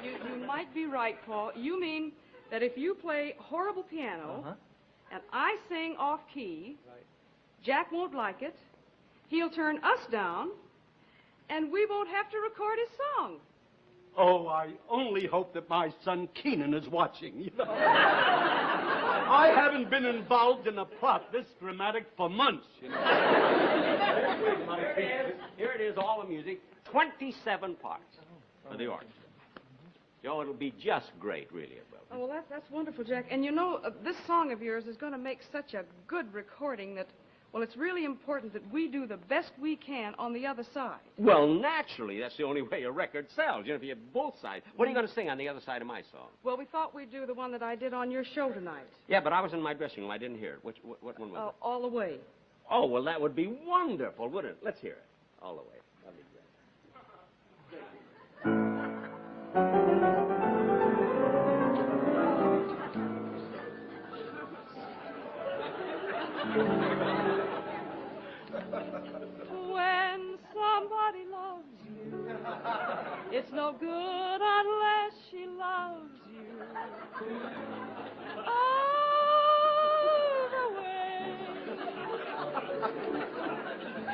You might be right, Paul. You mean that if you play horrible piano and I sing off-key, Jack won't like it, he'll turn us down, and we won't have to record his song. Oh, I only hope that my son Keenan is watching. You know? I haven't been involved in a plot this dramatic for months, you know. Here it is, all the music, 27 parts for the orchestra. Joe, it'll be just great, really, it will. Oh, well, that's wonderful, Jack. And you know, this song of yours is going to make such a good recording that, well, it's really important that we do the best we can on the other side. Well, naturally, that's the only way a record sells. You know, if you have both sides. What are you going to sing on the other side of my song? Well, we thought we'd do the one that I did on your show tonight. Yeah, but I was in my dressing room. I didn't hear it. What one was it? All the Way. Oh, well, that would be wonderful, wouldn't it? Let's hear it. All the way. That'd be great. When somebody loves you, it's no good unless she loves you. All the way.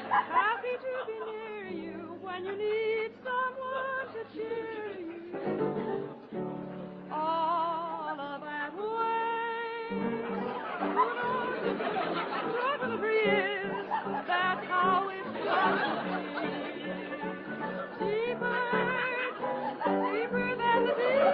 Happy to be near you when you need someone to cheer you. All of that way. Who knows? Years, that's how it's supposed to be. Deeper, deeper than the deep.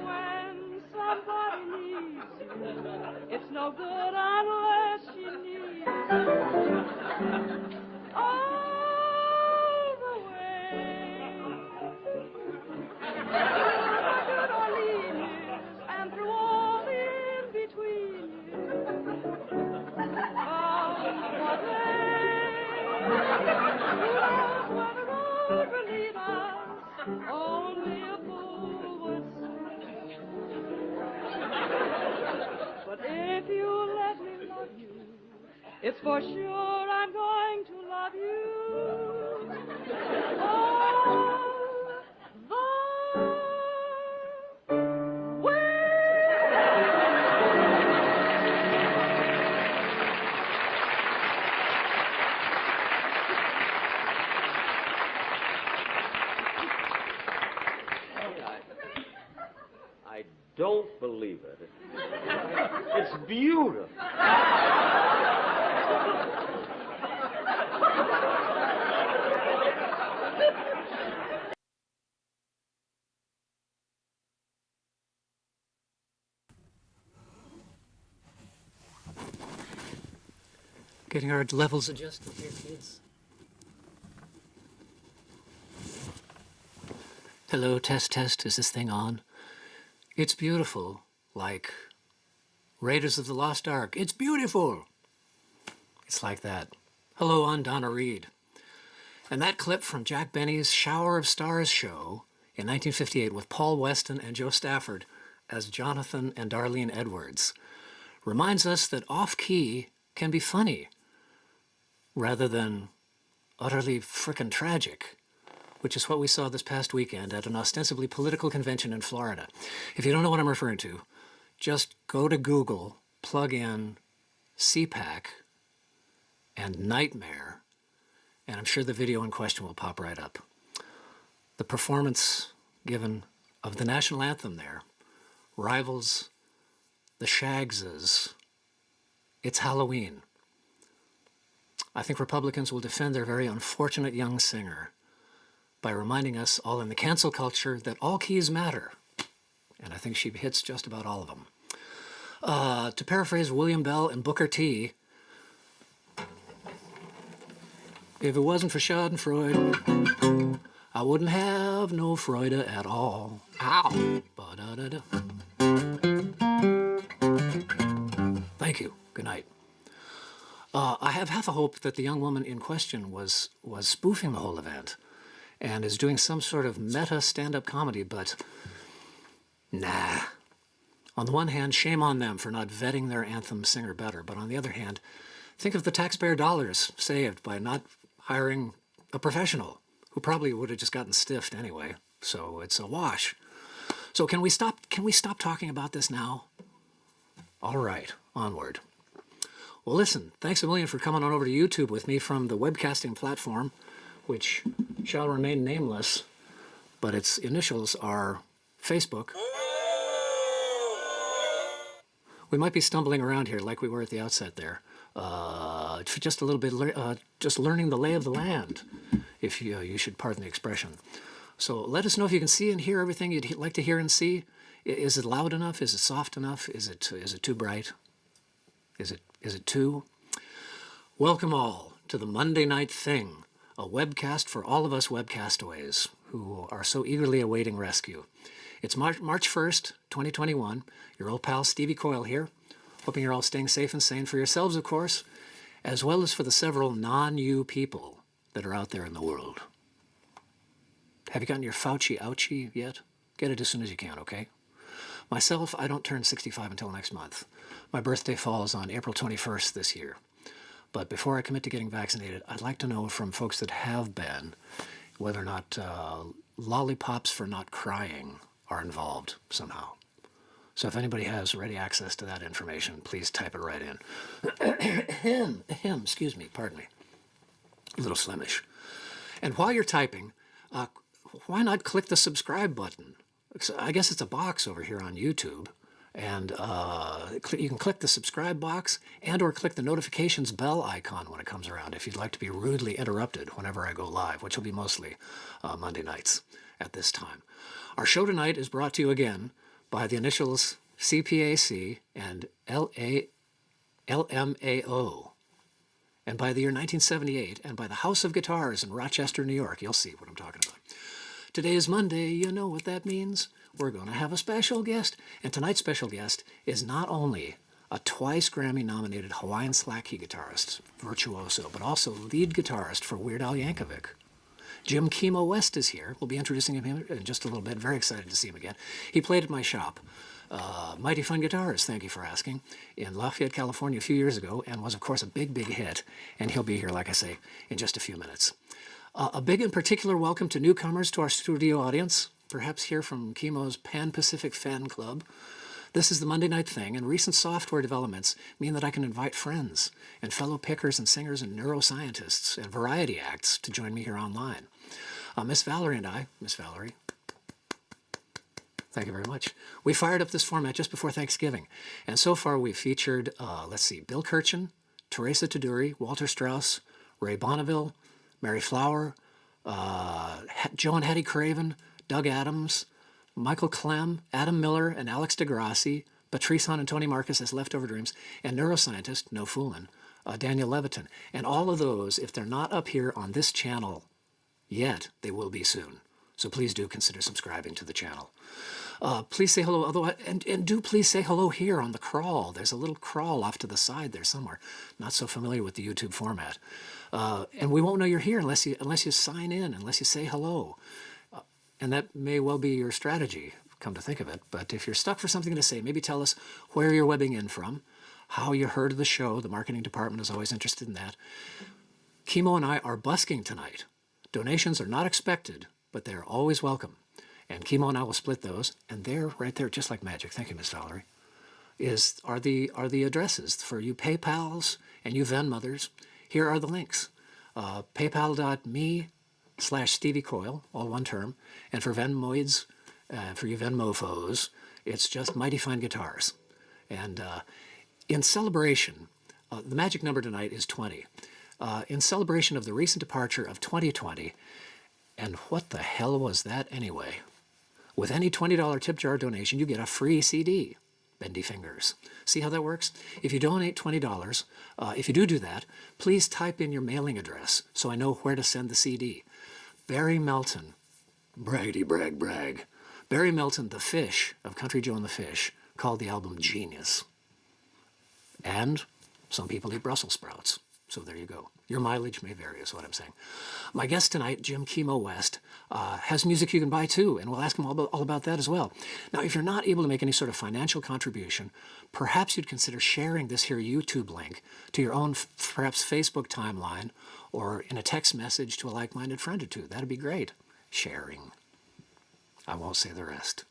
When somebody needs you, it's no good unless she needs you. All the way. Good or lean years, and through all the in-between years. What way? Who knows where the road will lead us? Only a fool would say. But if you let me love you, it's for sure I'm going to love you. All the way. I don't believe it. It's beautiful. Getting our levels adjusted here, kids. Hello, test, test. Is this thing on? It's beautiful, like Raiders of the Lost Ark. It's beautiful. It's like that. Hello, I'm Donna Reed. And that clip from Jack Benny's Shower of Stars show in 1958 with Paul Weston and Joe Stafford as Jonathan and Darlene Edwards reminds us that off-key can be funny rather than utterly frickin' tragic, which is what we saw this past weekend at an ostensibly political convention in Florida. If you don't know what I'm referring to, just go to Google, plug in CPAC and Nightmare, and I'm sure the video in question will pop right up. The performance given of the national anthem there rivals the Shagses. It's Halloween. I think Republicans will defend their very unfortunate young singer by reminding us all in the cancel culture that all keys matter. And I think she hits just about all of them. To paraphrase William Bell and Booker T, if it wasn't for Schadenfreude, I wouldn't have no Freude at all. Ow! Ba-da-da-da. Thank you. Good night. I have half a hope that the young woman in question was spoofing the whole event and is doing some sort of meta stand-up comedy, but nah. On the one hand, shame on them for not vetting their anthem singer better. But on the other hand, think of the taxpayer dollars saved by not hiring a professional who probably would have just gotten stiffed anyway. So it's a wash. So can we stop talking about this now? All right, onward. Well, listen, thanks a million for coming on over to YouTube with me from the webcasting platform, which shall remain nameless, but its initials are Facebook. We might be stumbling around here like we were at the outset there. For just a little bit, just learning the lay of the land, if you should pardon the expression. So let us know if you can see and hear everything you'd like to hear and see. Is it loud enough? Is it soft enough? Is it too bright? Is it too? Welcome all to the Monday Night Thing, a webcast for all of us webcastaways who are so eagerly awaiting rescue. It's March 1st, 2021. Your old pal Stevie Coyle here. Hoping you're all staying safe and sane for yourselves, of course, as well as for the several non-you people that are out there in the world. Have you gotten your Fauci ouchie yet? Get it as soon as you can, okay? Myself, I don't turn 65 until next month. My birthday falls on April 21st this year. But before I commit to getting vaccinated, I'd like to know from folks that have been whether or not lollipops for not crying are involved somehow. So if anybody has ready access to that information, please type it right in. Excuse me, pardon me. A little Flemish. And while you're typing, why not click the subscribe button? I guess it's a box over here on YouTube. And you can click the subscribe box and or click the notifications bell icon when it comes around if you'd like to be rudely interrupted whenever I go live, which will be mostly Monday nights at this time. Our show tonight is brought to you again by the initials CPAC and LMAO, and by the year 1978, and by the House of Guitars in Rochester, New York. You'll see what I'm talking about. Today is Monday. You know what that means. We're going to have a special guest. And tonight's special guest is not only a twice Grammy-nominated Hawaiian slack key guitarist, virtuoso, but also lead guitarist for Weird Al Yankovic. Jim Kimo West is here. We'll be introducing him in just a little bit. Very excited to see him again. He played at my shop, Mighty Fun Guitars, thank you for asking, in Lafayette, California a few years ago, and was, of course, a big, big hit. And he'll be here, like I say, in just a few minutes. A big and particular welcome to newcomers to our studio audience, perhaps here from Kimo's Pan-Pacific Fan Club. This is the Monday Night Thing, and recent software developments mean that I can invite friends and fellow pickers and singers and neuroscientists and variety acts to join me here online. Miss Valerie and I, Miss Valerie, thank you very much. We fired up this format just before Thanksgiving, and so far we've featured, Bill Kirchen, Teresa Taduri, Walter Strauss, Ray Bonneville, Mary Flower, Joe and Hattie Craven, Doug Adams, Michael Clem, Adam Miller, and Alex DeGrassi, Patrice Hahn and Tony Marcus as Leftover Dreams, and neuroscientist, no foolin', Daniel Levitin. And all of those, if they're not up here on this channel yet, they will be soon. So please do consider subscribing to the channel. Please say hello, otherwise, and do please say hello here on the crawl. There's a little crawl off to the side there somewhere. Not so familiar with the YouTube format. And we won't know you're here unless you sign in, unless you say hello. And that may well be your strategy, come to think of it. But if you're stuck for something to say, maybe tell us where you're webbing in from, how you heard of the show. The marketing department is always interested in that. Kimo and I are busking tonight. Donations are not expected, but they're always welcome. And Kimo and I will split those. And there, right there, just like magic, thank you, Miss Valerie, are the addresses for you PayPals and you Venmothers. Here are the links. PayPal.me/Stevie Coyle, all one term. And for Venmoids, for you Venmofos, it's just Mighty Fine Guitars. And in celebration, the magic number tonight is 20. In celebration of the recent departure of 2020, and what the hell was that anyway? With any $20 tip jar donation, you get a free CD. Bendy fingers. See how that works? If you donate $20, if you do that, please type in your mailing address so I know where to send the CD. Barry Melton, braggity brag brag. Barry Melton, the Fish of Country Joe and the Fish, called the album genius. And some people eat Brussels sprouts. So there you go. Your mileage may vary, is what I'm saying. My guest tonight, Jim Kimo West, has music you can buy too, and we'll ask him all about that as well. Now, if you're not able to make any sort of financial contribution, perhaps you'd consider sharing this here YouTube link to your own, perhaps Facebook timeline, or in a text message to a like-minded friend or two. That'd be great. Sharing. I won't say the rest.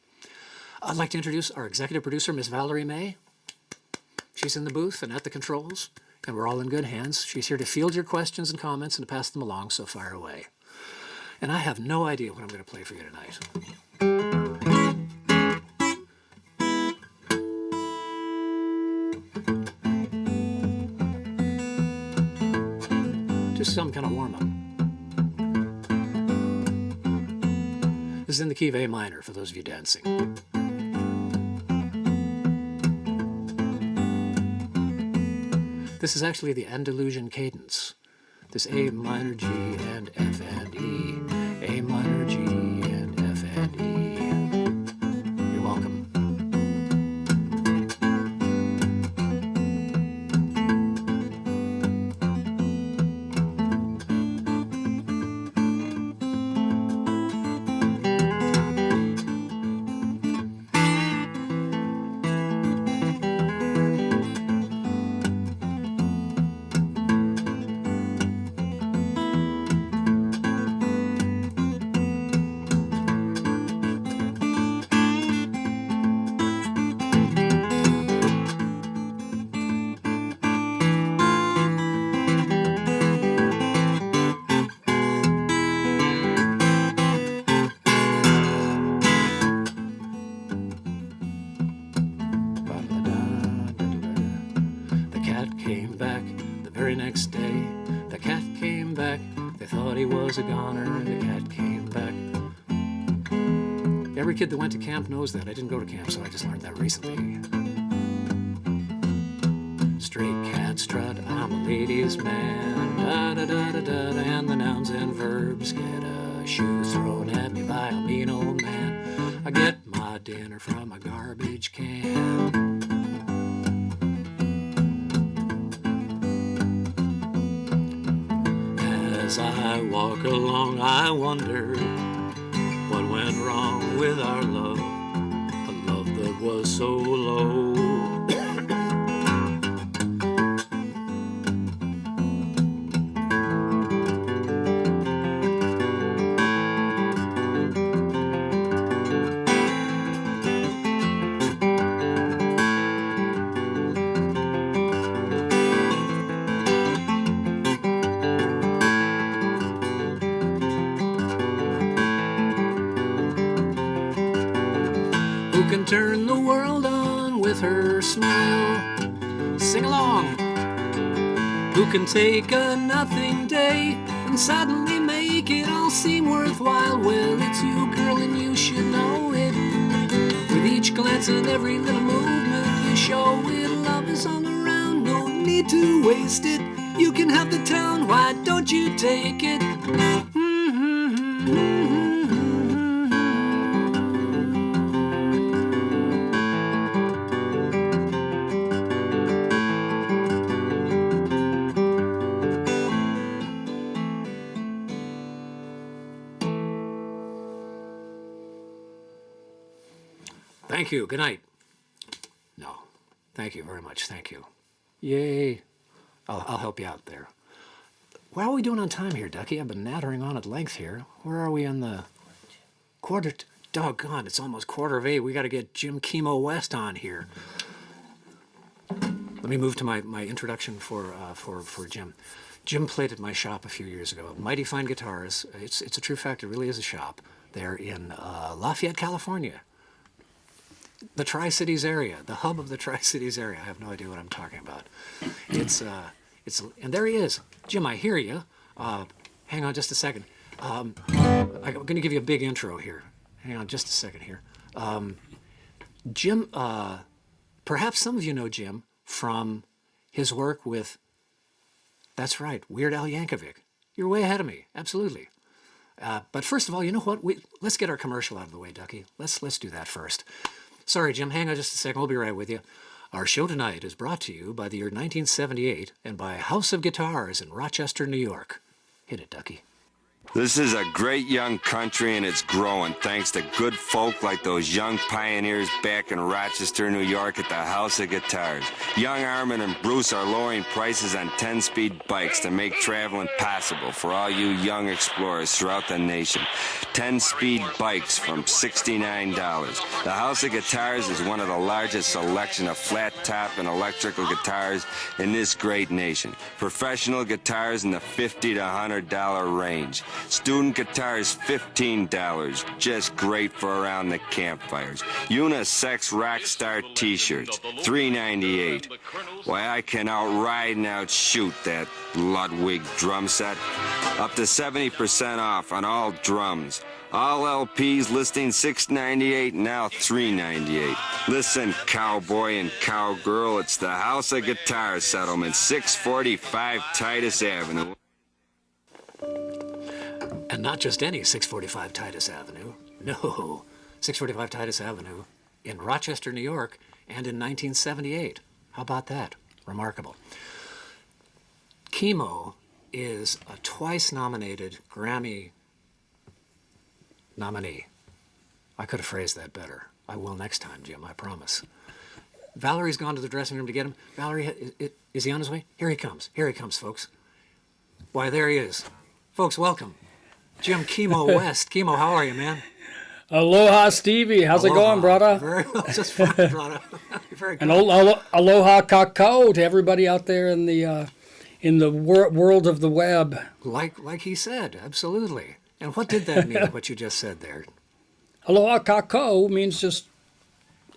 I'd like to introduce our executive producer, Miss Valerie May. She's in the booth and at the controls, and we're all in good hands. She's here to field your questions and comments and to pass them along, so fire away. And I have no idea what I'm going to play for you tonight. Just some kind of warm-up. This is in the key of A minor, for those of you dancing. This is actually the Andalusian cadence. This A minor, G, and F and E. A minor, G, and F and E. You're welcome. Every kid that went to camp knows that. I didn't go to camp, so I just learned that recently. Stray cat strut, I'm a ladies' man. Da da da da da, and the nouns and verbs get a shoe thrown at me by a mean old man. I get my dinner from a garbage can. As I walk along, I wonder what went wrong with our love, a love that was so low. Can turn the world on with her smile. Sing along. Who can take a nothing day and suddenly make it all seem worthwhile? Well, it's you, girl, and you should know it. With each glance and every little movement you show it. Love is all around, no need to waste it. You can have the town, why don't you take it? Thank you. Good night. No. Thank you very much. Thank you. Yay. I'll help you out there. How are we doing on time here, Ducky? I've been nattering on at length here. Where are we on the quarter? Doggone, it's almost 7:45. We got to get Jim Kimo West on here. Let me move to my introduction for Jim. Jim played at my shop a few years ago. Mighty Fine Guitars. It's a true fact. It really is a shop. They're in Lafayette, California. The Tri-Cities area, the hub of the Tri-Cities area. I have no idea what I'm talking about. And there he is. Jim, I hear you. Hang on just a second. I'm going to give you a big intro here. Hang on just a second here. Jim, perhaps some of you know Jim from his work with, that's right, Weird Al Yankovic. You're way ahead of me, absolutely. But first of all, you know what? Let's get our commercial out of the way, Ducky. Let's do that first. Sorry, Jim, hang on just a second. We'll be right with you. Our show tonight is brought to you by the year 1978 and by House of Guitars in Rochester, New York. Hit it, Ducky. This is a great young country, and it's growing thanks to good folk like those young pioneers back in Rochester, New York at the House of Guitars. Young Armin and Bruce are lowering prices on 10-speed bikes to make traveling possible for all you young explorers throughout the nation. 10-speed bikes from $69. The House of Guitars is one of the largest selection of flat-top and electrical guitars in this great nation. Professional guitars in the $50 to $100 range. Student guitars, $15. Just great for around the campfires. Unisex Rockstar t-shirts, $3.98. Why, I can outride and outshoot that Ludwig drum set. Up to 70% off on all drums. All LPs listing $6.98, now $3.98. Listen, cowboy and cowgirl, it's the House of Guitar Settlement, 645 Titus Avenue. And not just any 645 Titus Avenue. No, 645 Titus Avenue in Rochester, New York, and in 1978. How about that? Remarkable. Kimo is a twice-nominated Grammy nominee. I could have phrased that better. I will next time, Jim, I promise. Valerie's gone to the dressing room to get him. Valerie, is he on his way? Here he comes. Here he comes, folks. Why, there he is. Folks, welcome. Jim Kimo West. Kimo, how are you, man? Aloha, Stevie. How's it going, brother? Very well, just fine, brother. Very good. And aloha kakao to everybody out there in the world of the web. Like he said, absolutely. And what did that mean, what you just said there? Aloha kakao means just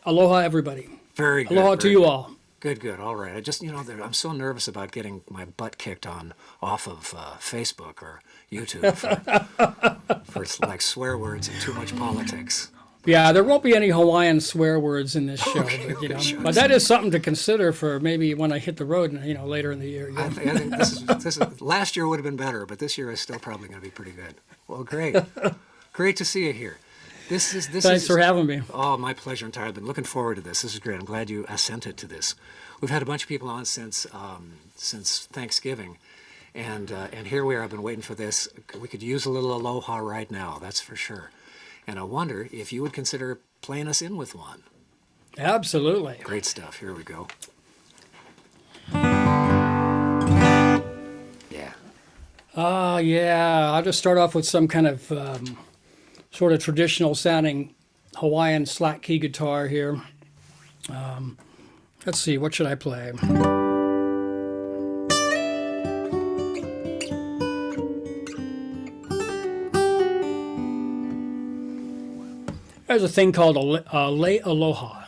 aloha, everybody. Very good. Aloha to you all. Good. All right. I just, I'm so nervous about getting my butt kicked off of Facebook or YouTube for like swear words and too much politics. Yeah, there won't be any Hawaiian swear words in this show, Okay, but that is something to consider for maybe when I hit the road, later in the year. I think this is last year would have been better, but this year is still probably going to be pretty good. Well, great to see you here. Thanks for having me. Oh, my pleasure entirely. I've been looking forward to this. This is great. I'm glad you assented to this. We've had a bunch of people on since Thanksgiving, and here we are. I've been waiting for this. We could use a little aloha right now, that's for sure. And I wonder if you would consider playing us in with one. Absolutely. Great stuff. Here we go. Yeah. Yeah. I'll just start off with some kind of sort of traditional sounding Hawaiian slack key guitar here. Let's see, what should I play? There's a thing called a lei aloha.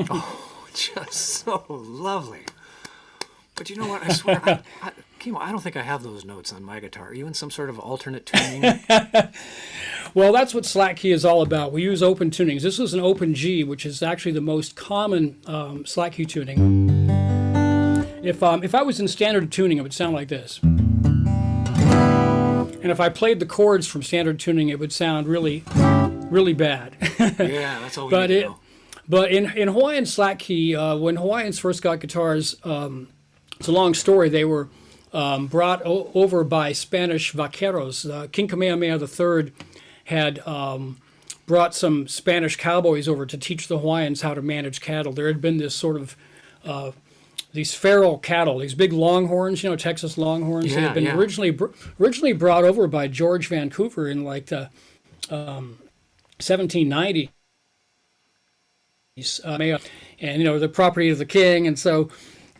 Oh, just so lovely. But you know what? I swear, Kimo, I don't think I have those notes on my guitar. Are you in some sort of alternate tuning? Well, that's what slack key is all about. We use open tunings. This is an open G, which is actually the most common slack key tuning. If I was in standard tuning, it would sound like this. And if I played the chords from standard tuning, it would sound really, really bad. Yeah, that's all we need to know. But in Hawaiian slack key, when Hawaiians first got guitars, it's a long story. They were brought over by Spanish vaqueros. King Kamehameha III had brought some Spanish cowboys over to teach the Hawaiians how to manage cattle. There had been this sort of these feral cattle, these big longhorns, Texas longhorns. They had been originally brought over by George Vancouver in like the 1790s. And the property of the king, and so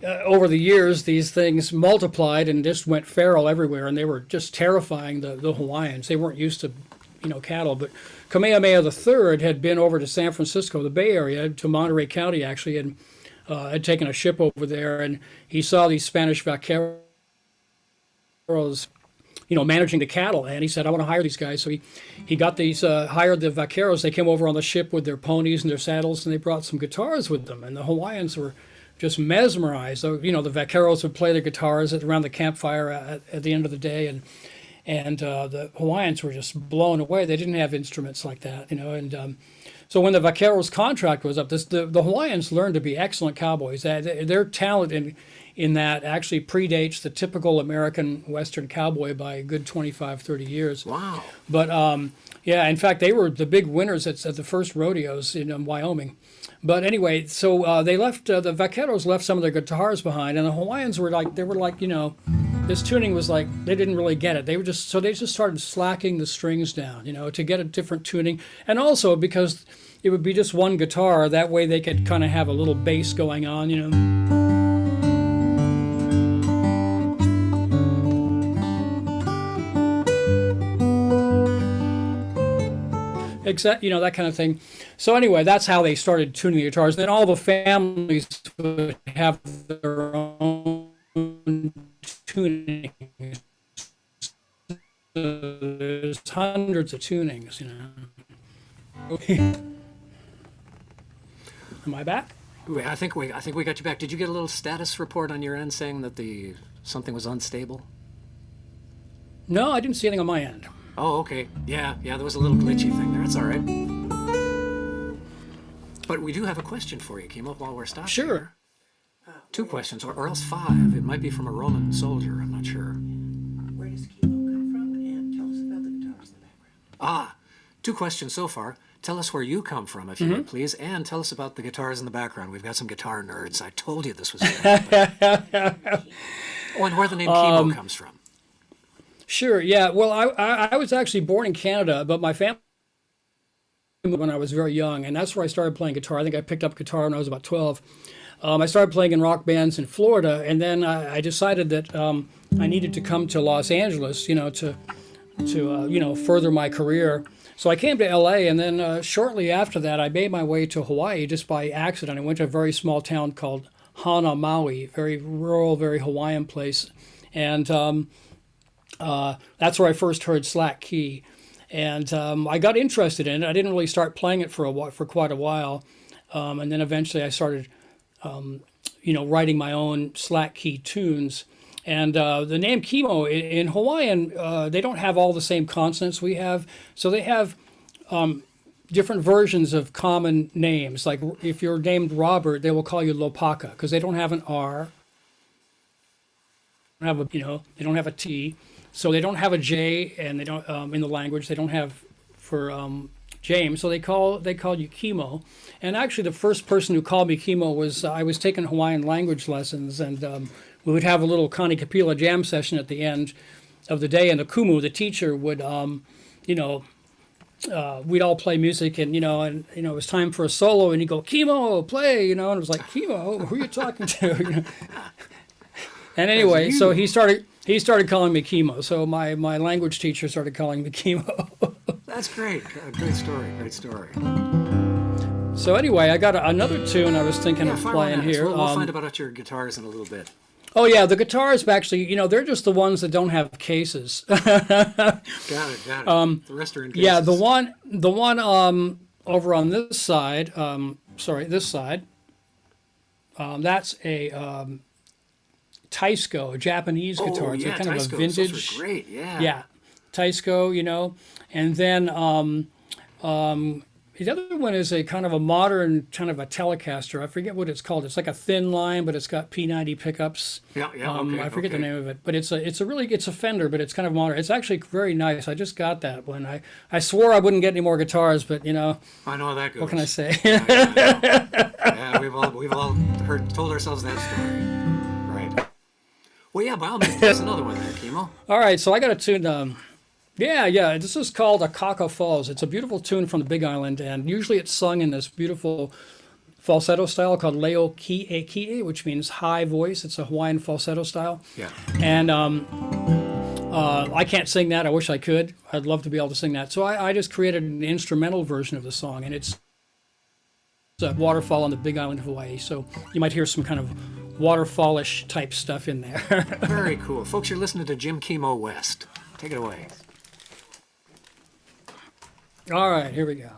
over the years these things multiplied and just went feral everywhere, and they were just terrifying the Hawaiians. They weren't used to cattle. But Kamehameha III had been over to San Francisco, the Bay Area, to Monterey County actually, and had taken a ship over there, and he saw these Spanish vaqueros managing the cattle, and he said, I want to hire these guys. So he got these, hired the vaqueros. They came over on the ship with their ponies and their saddles, and they brought some guitars with them. And the Hawaiians were just mesmerized. So, the vaqueros would play their guitars around the campfire at the end of the day, and the Hawaiians were just blown away. They didn't have instruments like that, and so when the vaqueros' contract was up, the Hawaiians learned to be excellent cowboys. Their talent in that actually predates the typical American Western cowboy by a good 25, 30 years. Wow. But, in fact, they were the big winners at the first rodeos in Wyoming. But anyway, so they left, the vaqueros left some of their guitars behind, and the Hawaiians were like, this tuning was like, they didn't really get it. They just started slacking the strings down, to get a different tuning. And also because it would be just one guitar, that way they could kind of have a little bass going on, Except, that kind of thing. So anyway, that's how they started tuning the guitars. Then all the families would have their own tunings. There's hundreds of tunings, Am I back? I think we got you back. Did you get a little status report on your end saying that something was unstable? No, I didn't see anything on my end. Oh, okay. Yeah, there was a little glitchy thing there. It's all right. But we do have a question for you, Kimo, while we're stopping. Sure. Two questions, or else five. It might be from a Roman soldier. I'm not sure. Where does Kimo come from? And tell us about the guitars in the background. Two questions so far. Tell us where you come from, if you would, please, and tell us about the guitars in the background. We've got some guitar nerds. I told you this was going to happen. And where the name Kimo comes from. Sure, yeah. Well, I was actually born in Canada, but my family when I was very young, and that's where I started playing guitar. I think I picked up guitar when I was about 12. I started playing in rock bands in Florida, and then I decided that I needed to come to Los Angeles, to further my career. So I came to L.A., and then shortly after that, I made my way to Hawaii just by accident. I went to a very small town called Hana, Maui, very rural, very Hawaiian place, and that's where I first heard slack key, and I got interested in it. I didn't really start playing it for quite a while, and then eventually I started, writing my own slack key tunes. And the name Kimo in Hawaiian, they don't have all the same consonants we have, so they have different versions of common names. Like if you're named Robert, they will call you Lopaka because they don't have an R. They don't have a T. So they don't have a J, and they don't in the language. They don't have for James. So they call you Kimo. And actually, the first person who called me Kimo was I was taking Hawaiian language lessons, and we would have a little Connie Kapila jam session at the end of the day. And the kumu, the teacher, would we'd all play music, and it was time for a solo, and he'd go, Kimo, play, and it was like, Kimo, who are you talking to? And anyway, so he started calling me Kimo. So my language teacher started calling me Kimo. That's great. Great story. Great story. So anyway, I got another tune I was thinking of Fire playing on that. here. We'll find about your guitars in a little bit. Oh yeah, the guitars actually, they're just the ones that don't have cases. Got it. The rest are in cases. Yeah, the one over on this side, this side, that's a Taisco, a Japanese guitar. It's kind Taiscos. of a vintage. Those are great, yeah. Yeah, Taisco, and then the other one is a kind of a modern kind of a Telecaster. I forget what it's called. It's like a thin line, but it's got P90 pickups. Yeah, I forget the name of it, but it's a Fender, but it's kind of modern. It's actually very nice. I just got that one. I swore I wouldn't get any more guitars, but I know how that goes. What can I say? Yeah, we've all told ourselves that story. Right. Well, yeah, by all means, there's another one there, Kimo. All right, so I got a tune. Yeah. This is called Akaka Falls. It's a beautiful tune from the Big Island, and usually it's sung in this beautiful falsetto style called Leo Kie, which means high voice. It's a Hawaiian falsetto style. Yeah. And I can't sing that. I wish I could. I'd love to be able to sing that. So I just created an instrumental version of the song, and it's a waterfall on the Big Island of Hawaii. So you might hear some kind of waterfallish type stuff in there. Very cool. Folks, you're listening to Jim Kimo West. Take it away. All right, here we go.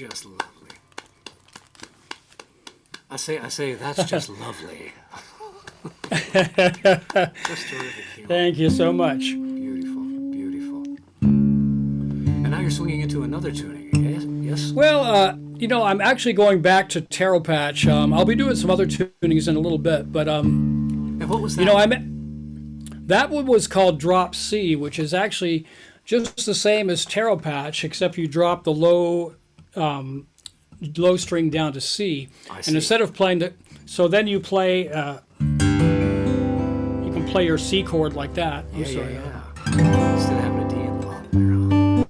just lovely. I say, that's just lovely. Just terrific, Kimo. Thank you so much. Beautiful, beautiful. And now you're swinging into another tuning, yes? Yes? Well, I'm actually going back to Taro Patch. I'll be doing some other tunings in a little bit, but And what was that? That one was called Drop C, which is actually just the same as Taro Patch, except you drop the low string down to C. I see. And instead of playing so then you play, you can play your C chord like that. I'm sorry. Yeah. Instead of having a D in the bottom there, huh?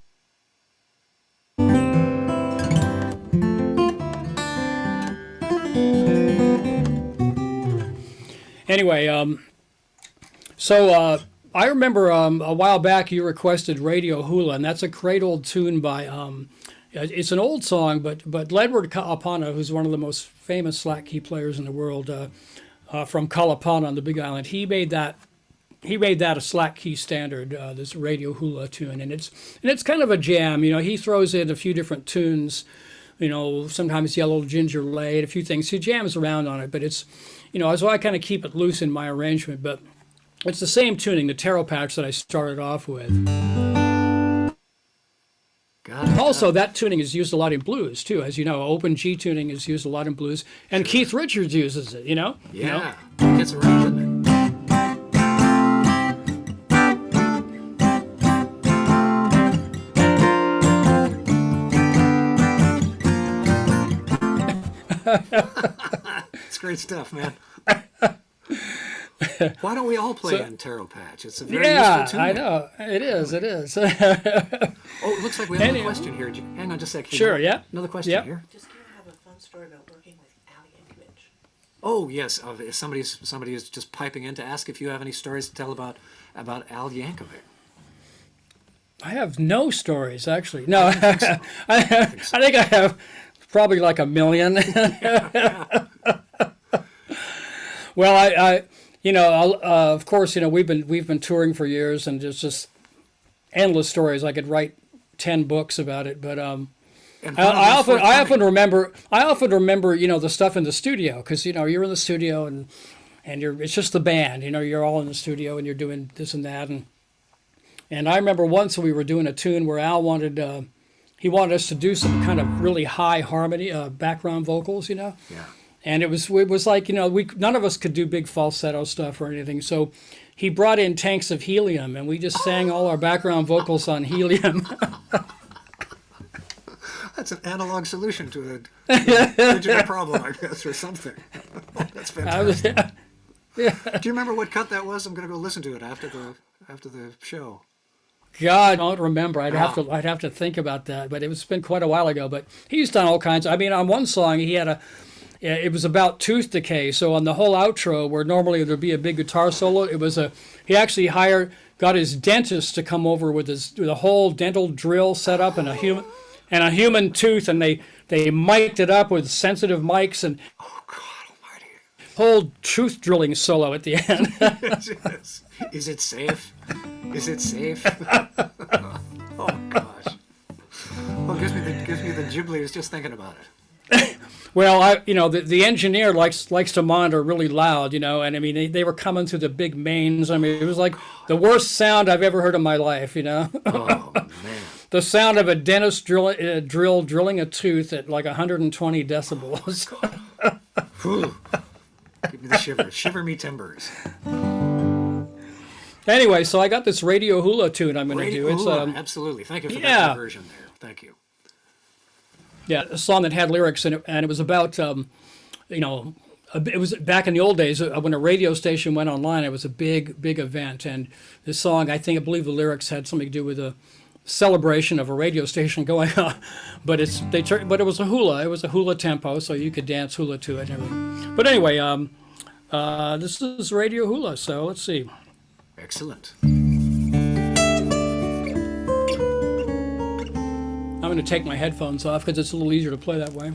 Anyway, so I remember a while back you requested Radio Hula, and that's a great old tune by, it's an old song, but Ledward Kalapana, who's one of the most famous slack key players in the world, from Kalapana on the Big Island, he made that a slack key standard, this Radio Hula tune, and it's kind of a jam. He throws in a few different tunes, sometimes Yellow Ginger Laid, a few things. He jams around on it, but it's, so I kind of keep it loose in my arrangement, but it's the same tuning, the Taro Patch that I started off with. Got it. Also, that tuning is used a lot in blues, too. As you know, open G tuning is used a lot in blues, and Keith Richards uses it, Yeah. It gets around, doesn't it? It's great stuff, man. Why don't we all play in Taro Patch? It's a very useful tune. I know. It is. Oh, it looks like we have a question here. Hang on just a second. Sure, yeah. Another question Yep. here. Just kind of have a fun story about working with Al Yankovic. Oh, yes. If somebody is just piping in to ask if you have any stories to tell about Al Yankovic. I have no stories, actually. No, I think I have probably like a million. Well, of course, we've been touring for years, and there's just endless stories. I could write 10 books about it, but I often remember, the stuff in the studio, because you're in the studio and it's just the band. You're all in the studio and you're doing this and that, and I remember once we were doing a tune where Al wanted us to do some kind of really high harmony, background vocals, Yeah. And it was like, none of us could do big falsetto stuff or anything. So he brought in tanks of helium, and we just sang all our background vocals on helium. That's an analog solution to a digital problem, I guess, or something. That's fantastic. Yeah. Do you remember what cut that was? I'm going to go listen to it after the show. God, I don't remember. I'd have to think about that. But it's been quite a while ago. But he's done all kinds. On one song he had it was about tooth decay. So on the whole outro, where normally there'd be a big guitar solo, he actually got his dentist to come over with a whole dental drill set up and a human tooth, and they mic'd it up with sensitive mics, and Oh, God almighty. whole tooth drilling solo at the end. Is it safe? Is it safe? Oh, gosh. Well, it gives me the giblies just thinking about it. Well, the engineer likes to monitor really loud, and they were coming through the big mains. It was like the worst sound I've ever heard in my life, Oh, man. The sound of a dentist drilling a tooth at like 120 decibels. Whew. Give me the shivers. Shiver me timbers. Anyway, so I got this Radio Hula tune I'm going to do. It's absolutely. Thank you for that conversion there. Thank you. Yeah, a song that had lyrics in it, and it was about, it was back in the old days when a radio station went online. It was a big, big event, and this song, I believe the lyrics had something to do with a celebration of a radio station going on. But it was a hula. It was a hula tempo, so you could dance hula to it and everything. But anyway, this is Radio Hula, so let's see. Excellent. I'm going to take my headphones off because it's a little easier to play that way.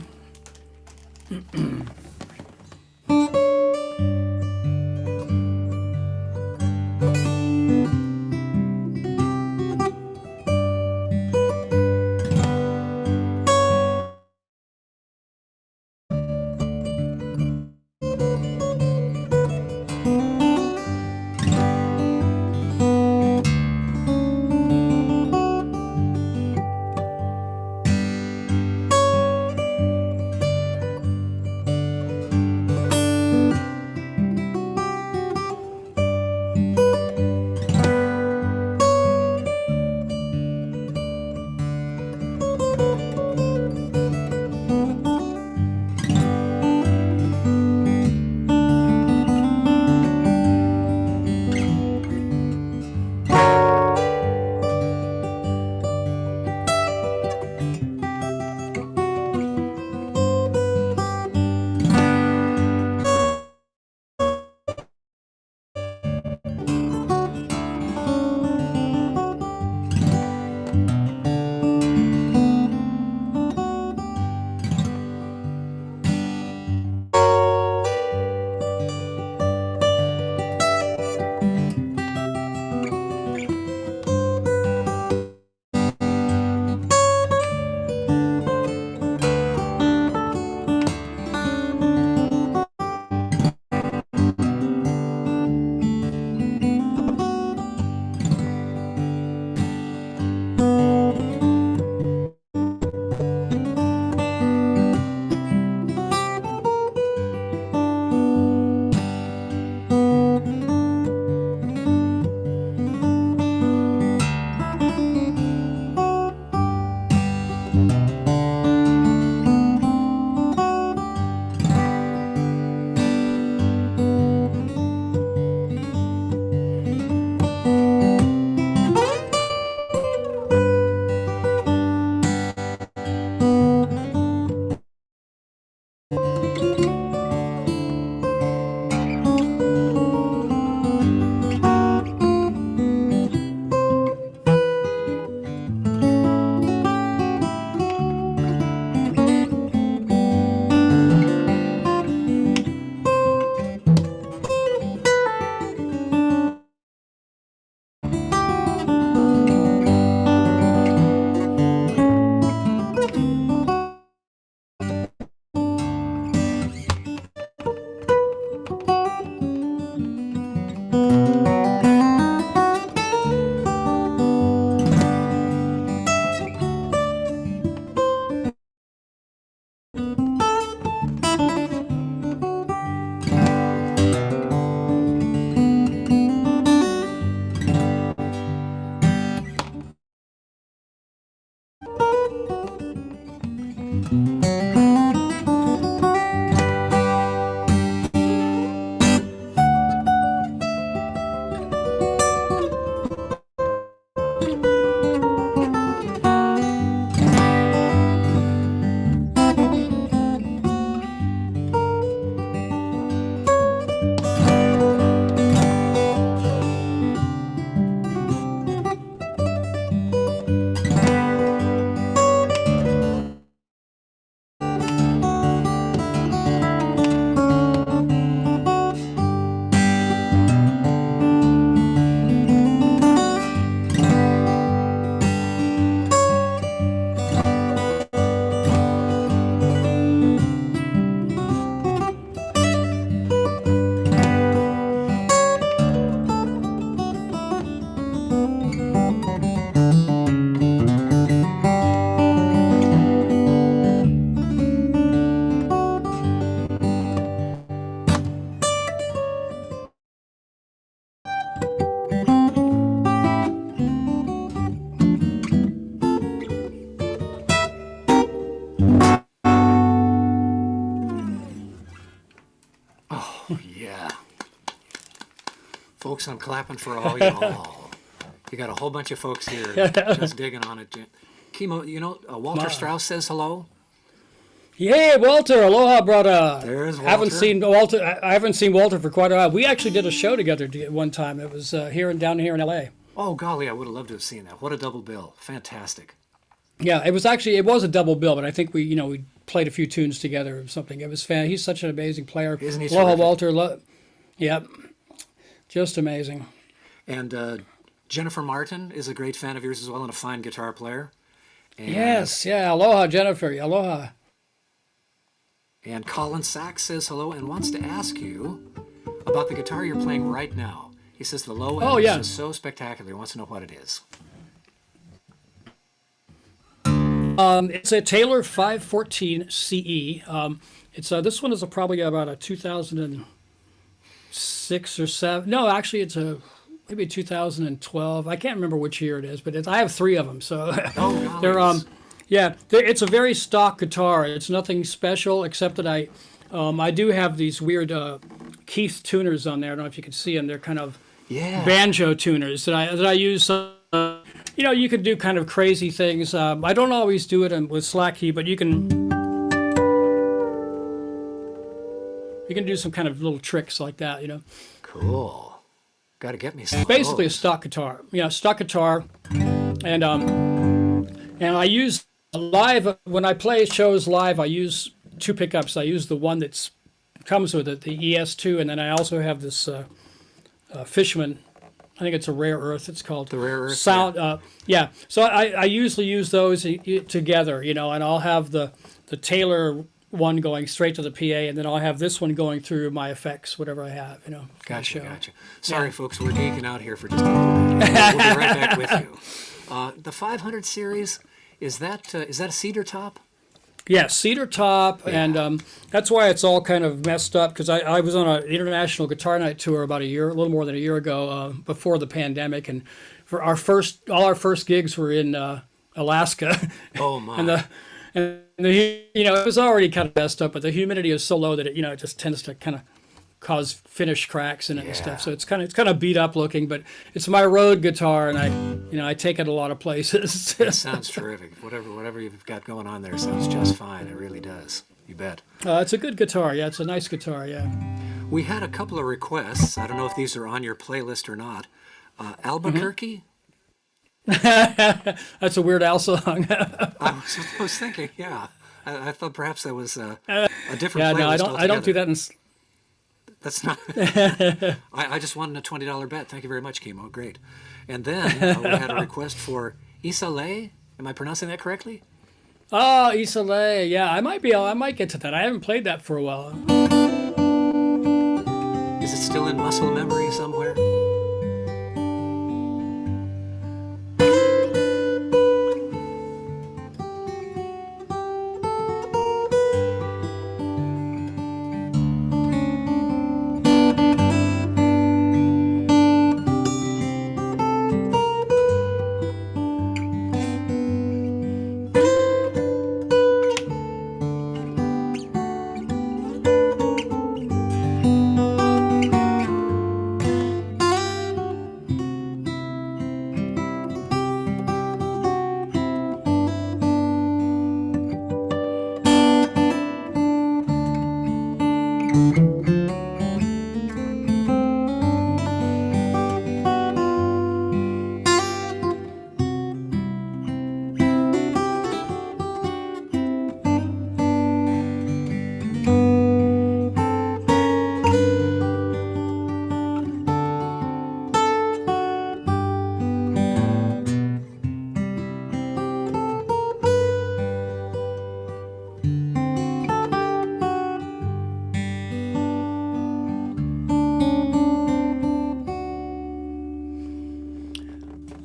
Yeah. Folks, I'm clapping for all y'all. You got a whole bunch of folks here just digging on it. Kimo, you know, Walter Strauss says hello. Yay, Walter! Aloha, brother. There's Walter. I haven't seen Walter for quite a while. We actually did a show together one time. It was down here in L.A. Oh golly, I would have loved to have seen that. What a double bill! Fantastic. Yeah, it was a double bill, but I think we played a few tunes together or something. It was fan. He's such an amazing player. Isn't he Aloha, terrific? Walter. Yep, just amazing. And Jennifer Martin is a great fan of yours as well and a fine guitar player. And, Yes, yeah. Aloha, Jennifer. Aloha. And Colin Sachs says hello and wants to ask you about the guitar you're playing right now. He says the low end is just so spectacular. He wants to know what it is. It's a Taylor 514 CE. This one is probably about a 2006 or 7. No, actually, it's maybe 2012. I can't remember which year it is, but I have 3 of them. So it's a very stock guitar. It's nothing special except that I do have these weird Keith tuners on there. I don't know if you can see them. They're kind of banjo tuners that I use. You could do kind of crazy things. I don't always do it with slack key, but you can do some kind of little tricks like that. Cool. Got to get me some. Basically a stock guitar. Stock guitar, and I use live when I play shows live. I use 2 pickups. I use the one that comes with it, the ES2, and then I also have this Fishman. I think it's a Rare Earth. It's called the Rare Earth sound. So I usually use those together, and I'll have the Taylor one going straight to the PA, and then I'll have this one going through my effects, whatever I have, Gotcha. Sorry, folks, we're geeking out here for just a little bit. We'll be right back with you. The 500 series, is that a cedar top? Yeah, cedar top, and that's why it's all kind of messed up, because I was on an international guitar night tour about a little more than a year ago, before the pandemic, and for all our first gigs were in Alaska. Oh my! and it was already kind of messed up, but the humidity is so low that it just tends to kind of cause finish cracks in it and stuff. So it's kind of beat up looking, but it's my road guitar, and I take it a lot of places. It sounds terrific. Whatever you've got going on there sounds just fine. It really does. You bet. It's a good guitar. Yeah, it's a nice guitar. Yeah. We had a couple of requests. I don't know if these are on your playlist or not. Albuquerque. That's a Weird Al song. I was thinking, yeah. I thought perhaps that was a different playlist. Yeah, no, I don't do that. That's not. I just won a $20 bet. Thank you very much, Kimo. Great. And then we had a request for Isalé. Am I pronouncing that correctly? Oh, Isalé. Yeah, I might get to that. I haven't played that for a while. Is it still in muscle memory somewhere?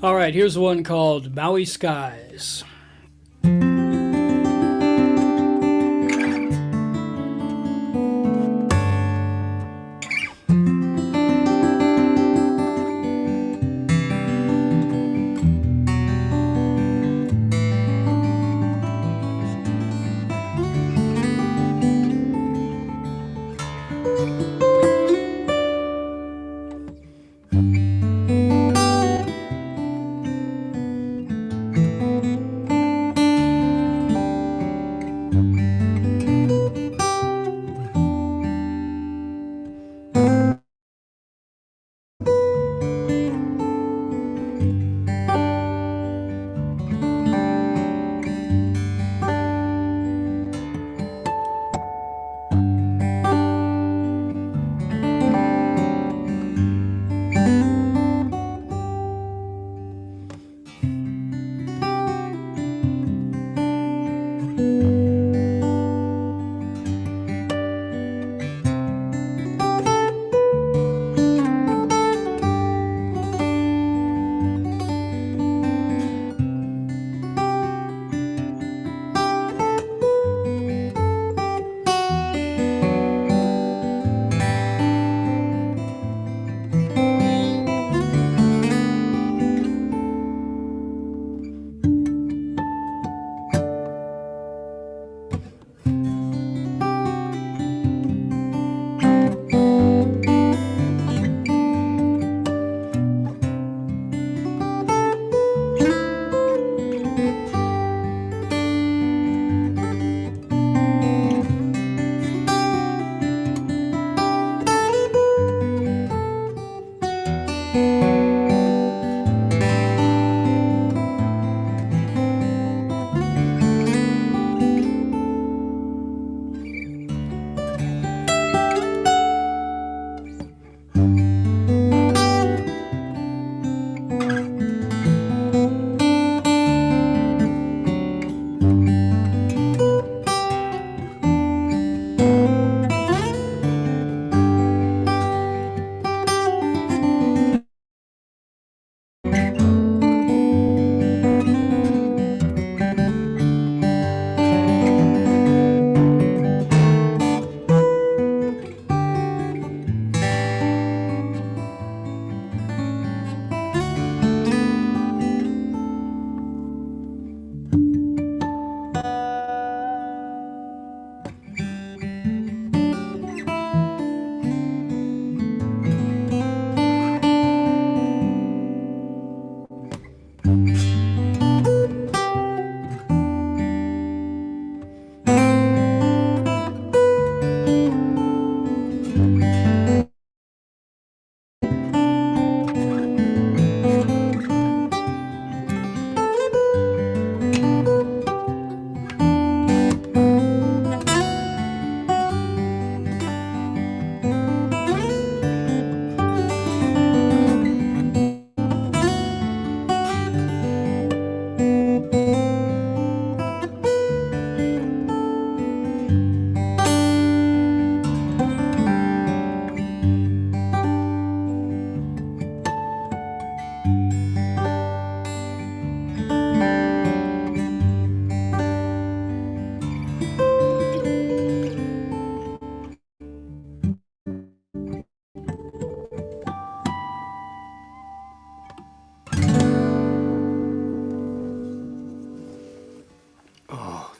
All right, here's one called Maui Skies.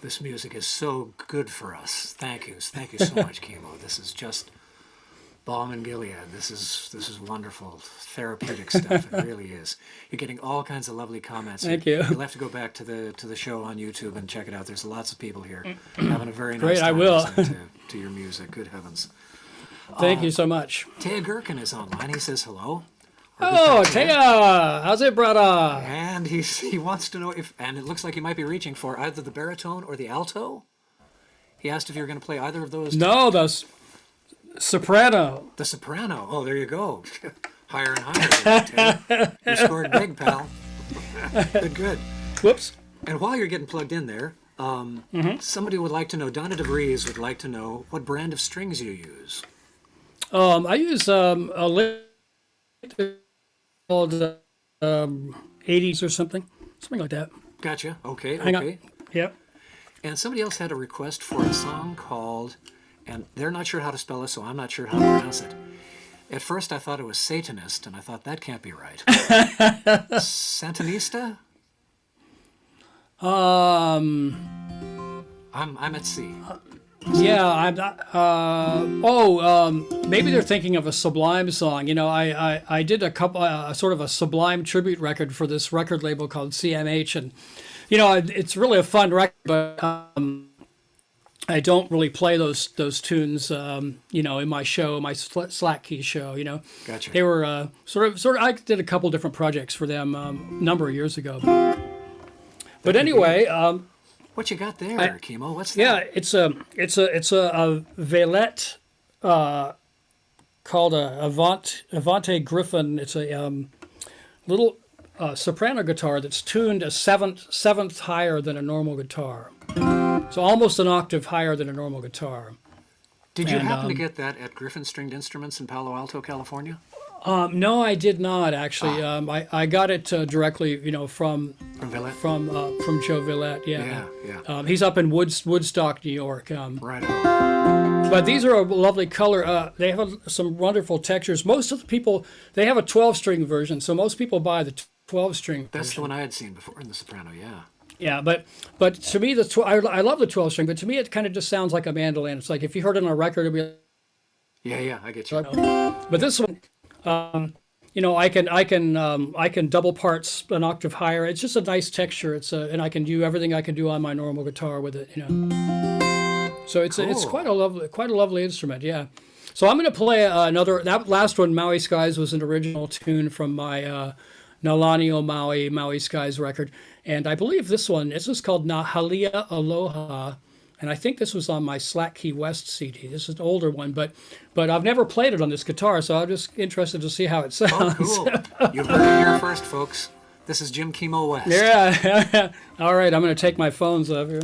This music is so good for us. Thank you so much, Kimo. This is just balm in Gilead. This is wonderful, therapeutic stuff. It really is. You're getting all kinds of lovely comments. Thank you. You'll have to go back to the show on YouTube and check it out. There's lots of people here having a very nice Great, time I will. listening to your music. Good heavens. Thank you so much. Taya Gherkin is online. He says hello. Oh, Taya, how's it, brother? And he wants to know if, and it looks like he might be reaching for either the baritone or the alto. He asked if you were going to play either of those. No, the soprano. The soprano. Oh, there you go. Higher and higher. Taya. You scored big, pal. Good. Whoops. And while you're getting plugged in there, somebody would like to know, Donna DeVries would like to know what brand of strings you use. I use a lick called 80s or something like that. Gotcha. Okay. Hang Okay. on. Yep. And somebody else had a request for a song called, and they're not sure how to spell it, so I'm not sure how to pronounce it. At first, I thought it was Satanist, and I thought that can't be right. Santanista? I'm at sea. Yeah, I'm not. Maybe they're thinking of a Sublime song. You know, I did a couple, sort of a Sublime tribute record for this record label called CMH, and you know, it's really a fun record, but I don't really play those tunes. You know, in my show, my Slack Key show. You know, Gotcha. They were sort of. I did a couple different projects for them a number of years ago. But anyway. What you got there, Kimo? What's that? Yeah, it's a Veillette called a Avante Griffin. It's a little soprano guitar that's tuned a seventh higher than a normal guitar. So almost an octave higher than a normal guitar. Did you happen to get that at Griffin Stringed Instruments in Palo Alto, California? No, I did not actually. I got it directly, you know, from Villette? from Joe Villette. Yeah. Yeah. He's up in Woodstock, New York. Right on. But these are a lovely color. They have some wonderful textures. Most of the people, they have a 12-string version, so most people buy the 12-string. That's the one I had seen before in the soprano. Yeah. Yeah, but to me, I love the 12-string, but to me it kind of just sounds like a mandolin. It's like if you heard it on a record, it'd be. Yeah, I get you. But this one. You know, I can double parts an octave higher. It's just a nice texture. And I can do everything I can do on my normal guitar with it. You know, so it's quite a lovely instrument. Yeah. So I'm going to play another. That last one, Maui Skies, was an original tune from my Nalanio Maui Skies record, and I believe this is called Nahalia Aloha. And I think this was on my Slack Key West CD. This is an older one, but I've never played it on this guitar, so I'm just interested to see how it sounds. Oh, cool. You heard it here first, folks. This is Jim Kimo West. Yeah. All right, I'm going to take my phones off here.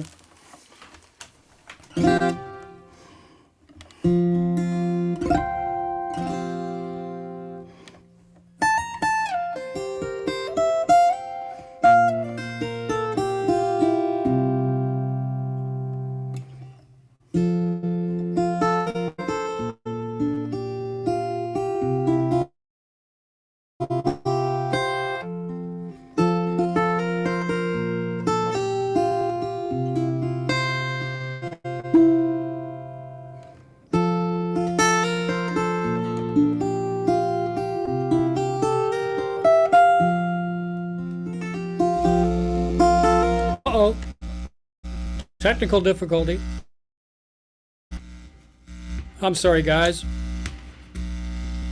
Uh-oh. Technical difficulty. I'm sorry, guys.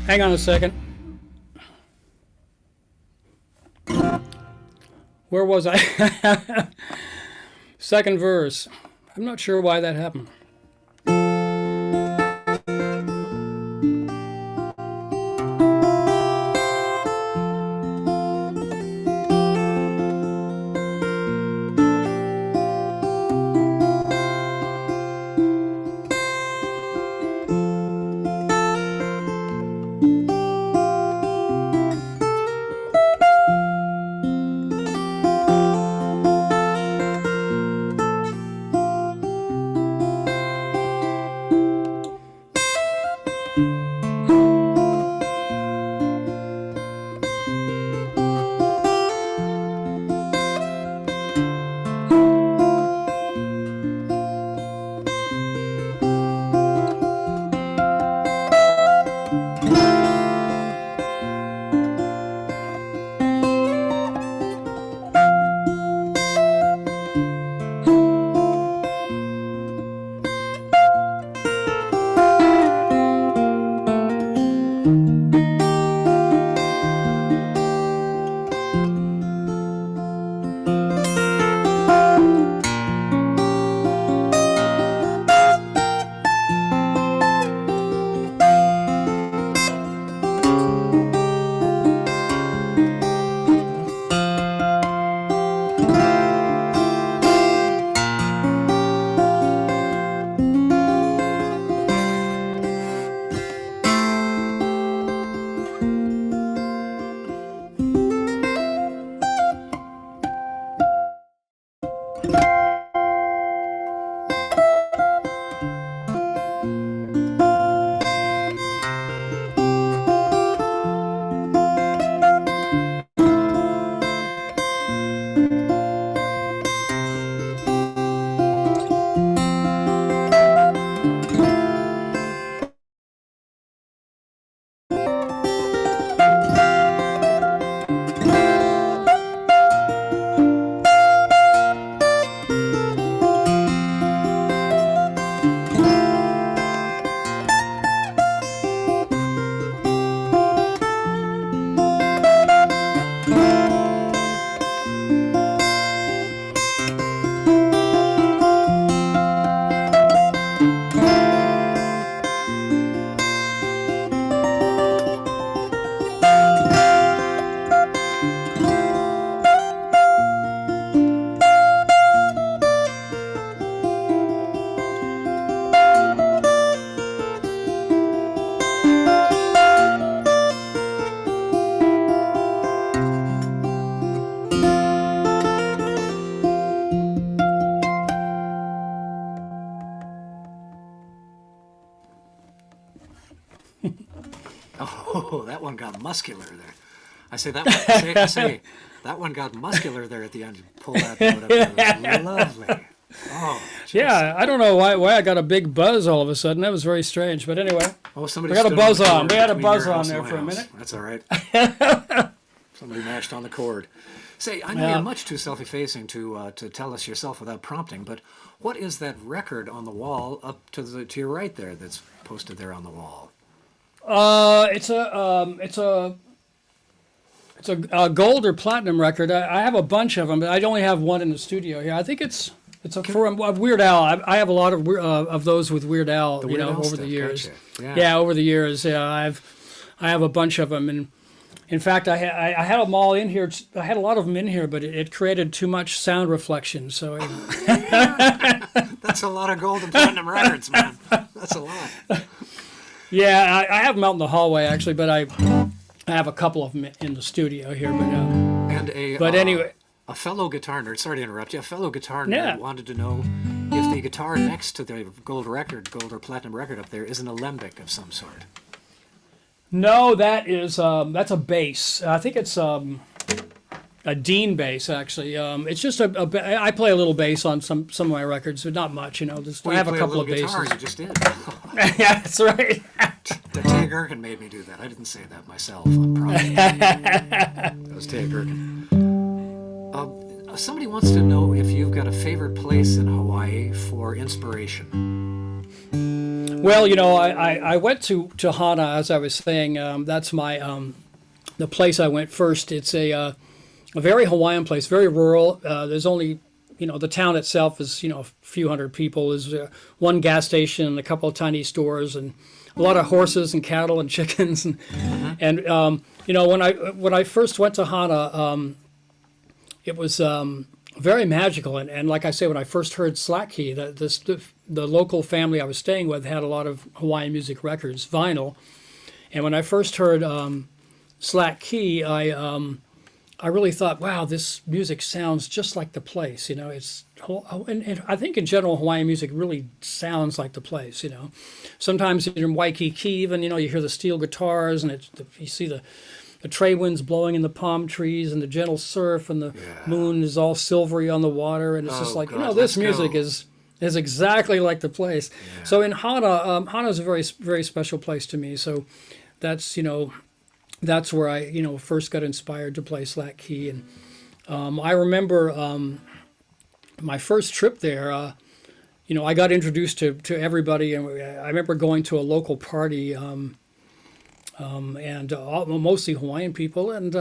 Hang on a second. Where was I? Second verse. I'm not sure why that happened. that one got muscular there. I say that one, I say that one got muscular there at the end. You pull that note up there. It was lovely. Oh, just, Yeah, I don't know why I got a big buzz all of a sudden. That was very strange. But anyway, somebody we got a stood buzz the cord on. We had a between buzz your on house there and my for a house. minute. That's all right. Somebody matched on the cord. Say, I know Yeah. you're much too self-effacing to tell us yourself without prompting, but what is that record on the wall up to your right there that's posted there on the wall? It's a gold or platinum record. I have a bunch of them, but I only have one in the studio here. I think it's for Weird Al. I have a lot of those with Weird Al. Weird Al over stuff, the years. gotcha. Yeah, over the years. Yeah, I have a bunch of them, and in fact, I had them all in here. I had a lot of them in here, but it created too much sound reflection. So That's a lot of gold and platinum records, man. That's a lot. yeah, I have them out in the hallway actually, but I have a couple of them in the studio here. But anyway, a fellow guitar nerd. Sorry to interrupt you. A fellow guitar nerd Yeah. wanted to know if the guitar next to the gold or platinum record up there is an alembic of some sort. no, that's a bass. I think it's a Dean bass actually. It's just I play a little bass on some of my records, but not much. Just Well, I have you a play couple of little basses. guitar, you just did. Yeah, that's right. Tay Gherkin made me do that. I didn't say that myself. I'm proud. That was Tay Gherkin. Somebody wants to know if you've got a favorite place in Hawaii for inspiration. Well, I went to Hana, as I was saying. That's the place I went first. It's a very Hawaiian place, very rural. There's only, the town itself is, a few hundred people. There's one gas station and a couple of tiny stores and a lot of horses and cattle and chickens. And when I first went to Hana, it was very magical. And like I say, when I first heard Slack Key, the local family I was staying with had a lot of Hawaiian music records, vinyl. And when I first heard Slack Key, I really thought, wow, this music sounds just like the place. And I think in general Hawaiian music really sounds like the place. Sometimes in Waikiki, even you hear the steel guitars and you see the trade winds blowing in the palm trees and the gentle surf and the moon is all silvery on the water, and it's just like God, this let's music go. is exactly like the place. Yeah. So in Hana, Hana is a very very special place to me. So that's where I first got inspired to play Slack Key. And I remember my first trip there. I got introduced to everybody, and I remember going to a local party. And mostly Hawaiian people, and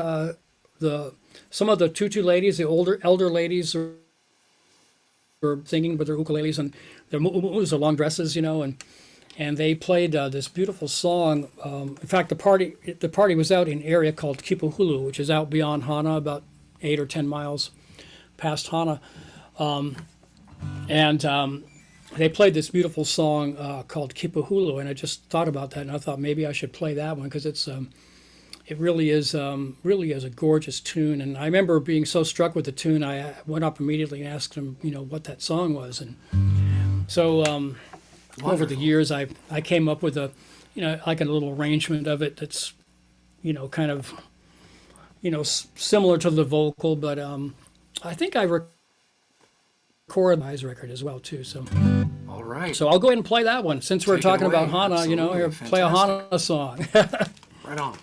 some of the tutu ladies, the elder ladies, were singing with their ukuleles and their mu'us, their long dresses, and they played this beautiful song. In fact, the party was out in an area called Kipuhulu, which is out beyond Hana, about 8 or 10 miles past Hana, and they played this beautiful song called Kipuhulu, and I just thought about that, and I thought maybe I should play that one because it really is a gorgeous tune. And I remember being so struck with the tune, I went up immediately and asked them, what that song was. And so over the years, I came up with like a little arrangement of it that's, kind of, similar to the vocal, but I think I recorded my record as well too. So. All right. So I'll go ahead and play that one. Since we're Take it talking about away. Hana, Absolutely. here, play a Fantastic. Hana song. Right on.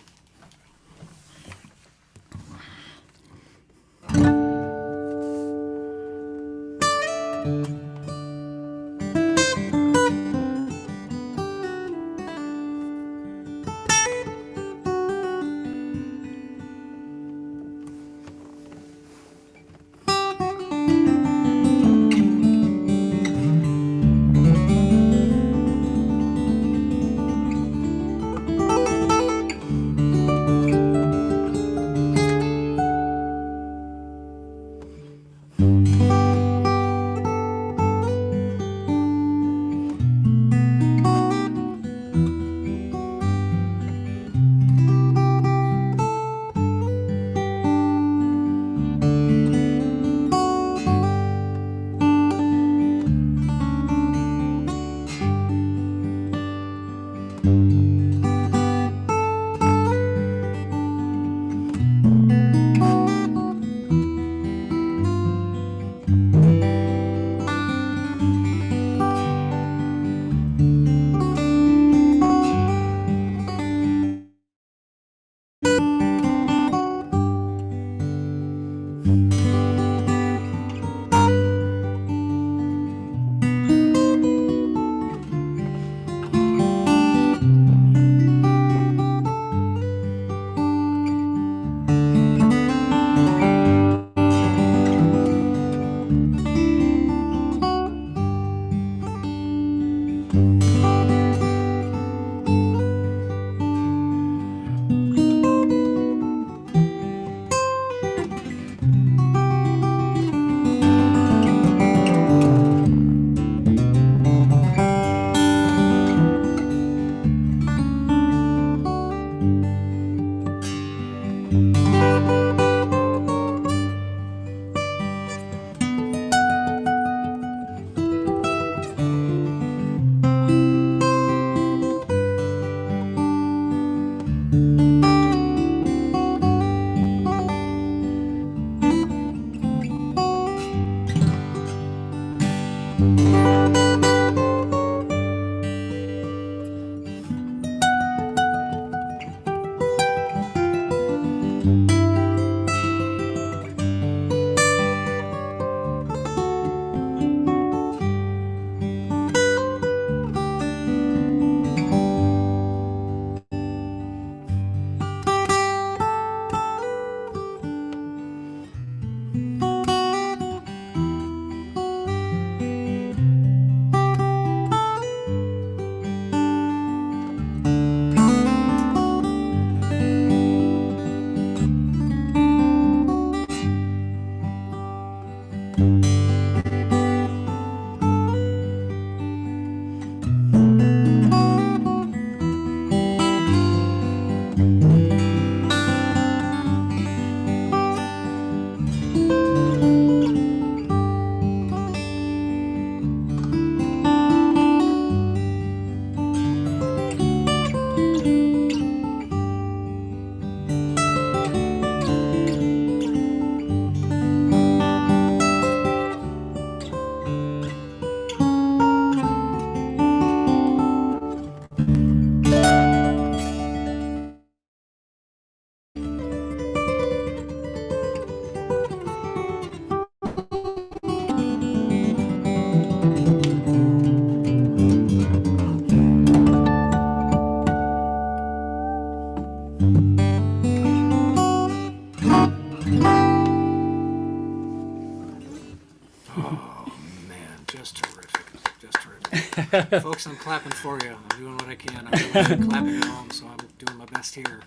Oh, man, just terrific. Just terrific. Folks, I'm clapping for you. I'm doing what I can. I'm really clapping at home, so I'm doing my best here.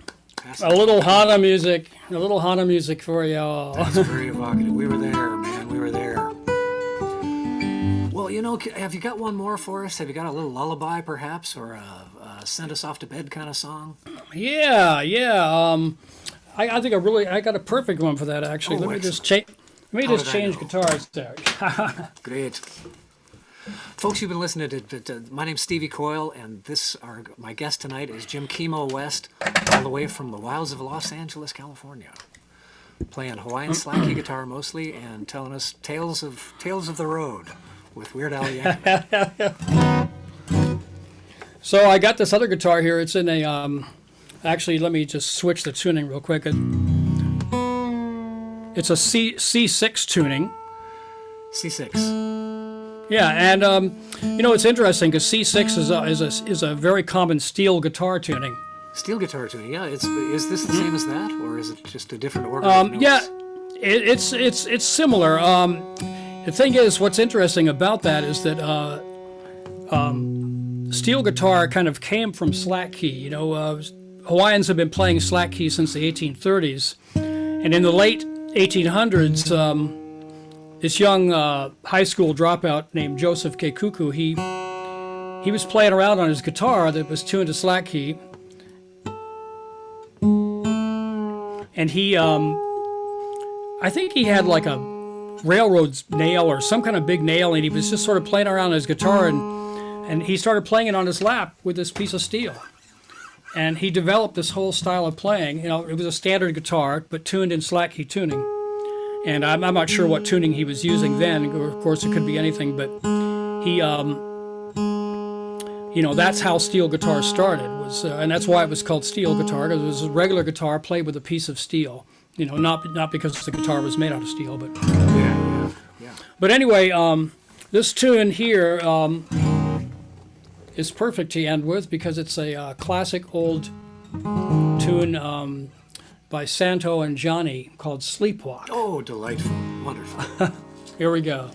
A little Hana music. A little Hana music for you. That's very evocative. We were there, man. We were there. Well, you know, have you got one more for us? Have you got a little lullaby, perhaps, or a send us off to bed kind of song? Yeah. I think I got a perfect one for that, actually. Oh, Let me excellent. just change guitars there. Great. Folks, you've been listening to my name's Stevie Coyle, and my guest tonight is Jim Kimo West, all the way from the wilds of Los Angeles, California, playing Hawaiian slacky guitar mostly, and telling us tales of the road with Weird Al Yankovic. So I got this other guitar here. It's in a actually, let me just switch the tuning real quick. It's a C6 tuning. C6. Yeah, and you know, it's interesting because C6 is a very common steel guitar tuning. Steel guitar tuning, yeah. Is this the same as that, or is it just a different order of notes? Yeah, it's similar. The thing is, what's interesting about that is that steel guitar kind of came from slack key. You know, Hawaiians have been playing slack key since the 1830s, and in the late 1800s, this young high school dropout named Joseph Keikuku, he was playing around on his guitar that was tuned to slack key, and he, I think he had like a railroad nail or some kind of big nail, and he was just sort of playing around on his guitar, and he started playing it on his lap with this piece of steel. And he developed this whole style of playing. You know, it was a standard guitar, but tuned in slack key tuning. And I'm not sure what tuning he was using then. Of course, it could be anything, but he, you know, that's how steel guitar started. And that's why it was called steel guitar, because it was a regular guitar played with a piece of steel. You know, not because the guitar was made out of steel, but. Yeah. But anyway, this tune here is perfect to end with because it's a classic old tune by Santo and Johnny called Sleepwalk. Oh, delightful. Wonderful. Here we go.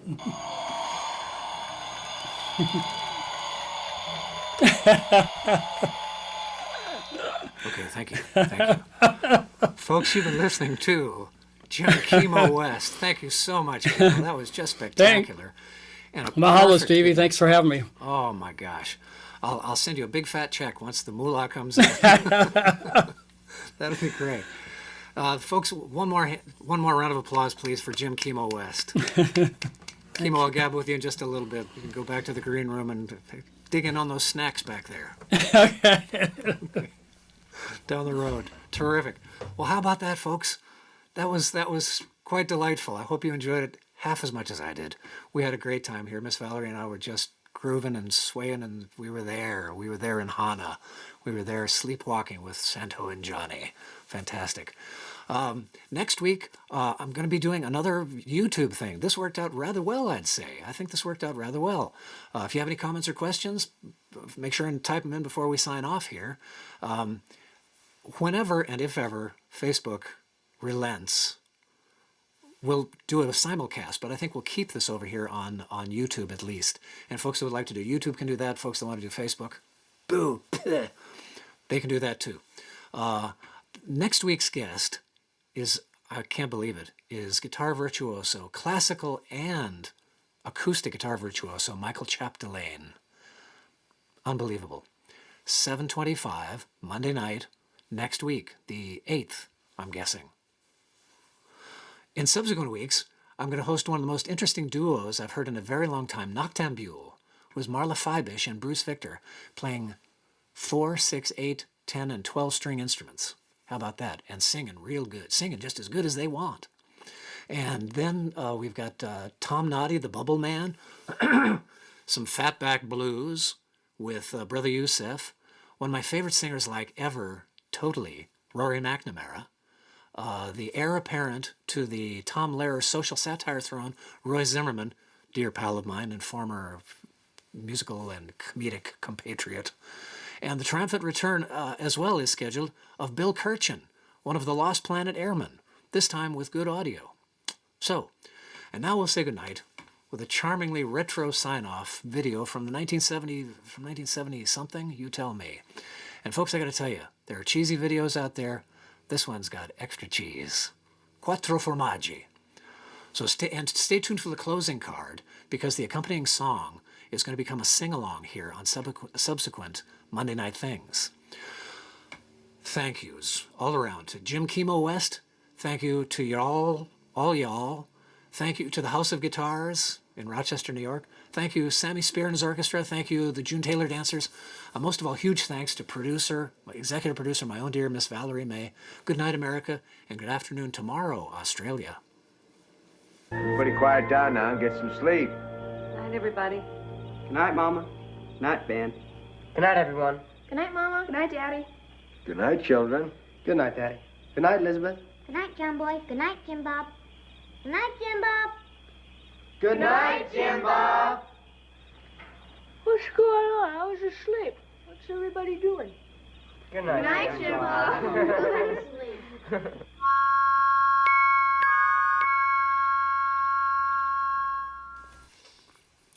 Okay, thank you. Thank you. Folks, you've been listening to Jim Kimo West. Thank you so much, Kimo. That was just spectacular. And Mahalo, perfect Stevie. keyboard. Thanks for having me. Oh, my gosh. I'll send you a big fat check once the moolah comes in. That'll be great. Folks, one more round of applause, please, for Jim Kimo West. Kimo, I'll gab with you in just a little bit. You can go back to the green room and dig in on those snacks back there. Down the road. Terrific. Well, how about that, folks? That was quite delightful. I hope you enjoyed it half as much as I did. We had a great time here. Miss Valerie and I were just grooving and swaying, and we were there. We were there in Hana. We were there sleepwalking with Santo and Johnny. Fantastic. Next week, I'm going to be doing another YouTube thing. This worked out rather well, I'd say. I think this worked out rather well. If you have any comments or questions, make sure and type them in before we sign off here. Whenever and if ever Facebook relents, we'll do a simulcast, but I think we'll keep this over here on YouTube at least. And folks that would like to do YouTube can do that. Folks that want to do Facebook, boo, they can do that too. Next week's guest is, I can't believe it, is guitar virtuoso, classical and acoustic guitar virtuoso, Michael Chapdelaine. Unbelievable. 7:25, Monday night, next week, the 8th, I'm guessing. In subsequent weeks, I'm going to host one of the most interesting duos I've heard in a very long time, Noctambule, was Marla Feibisch and Bruce Victor, playing 4, 6, 8, 10, and 12 string instruments. How about that? And singing real good, singing just as good as they want. And then we've got Tom Noddy, the Bubble Man, some Fatback Blues with Brother Youssef, one of my favorite singers like ever, totally, Rory McNamara, the heir apparent to the Tom Lehrer social satire throne, Roy Zimmerman, dear pal of mine and former musical and comedic compatriot. And the triumphant return as well is scheduled of Bill Kirchen, one of the Lost Planet Airmen, this time with good audio. So, and now we'll say goodnight with a charmingly retro sign-off video from 1970 something, you tell me. And folks, I got to tell you, there are cheesy videos out there. This one's got extra cheese. Quattro formaggi. So stay tuned for the closing card, because the accompanying song is going to become a sing-along here on subsequent Monday Night Things. Thank yous all around to Jim Kimo West. Thank you to y'all, all y'all. Thank you to the House of Guitars in Rochester, New York. Thank you, Sammy Spear and his orchestra. Thank you, the June Taylor Dancers. Most of all, huge thanks to executive producer, my own dear Miss Valerie May. Good night, America, and good afternoon tomorrow, Australia. Everybody quiet down now and get some sleep. Night, everybody. Good night, Mama. Night, Ben. Good night, everyone. Good night, Mama. Good night, Daddy. Good night, children. Good night, Daddy. Good night, Elizabeth. Good night, John Boy. Good night, Jim Bob. Good night, Jim Bob. Good night, Jim Bob. What's going on? I was asleep. What's everybody doing? Good night. Good night, Jim Bob. Go to sleep.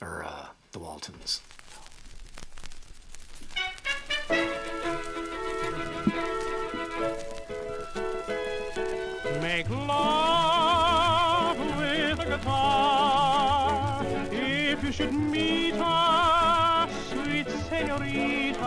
Or the Waltons. Make love with a guitar if you should meet her, sweet senorita.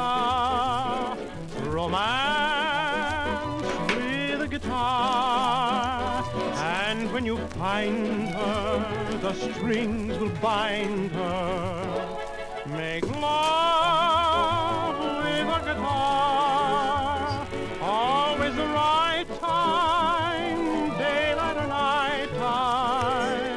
Romance with a guitar, and when you find her, the strings will bind her. Make love with a guitar, always the right time, daylight or night time.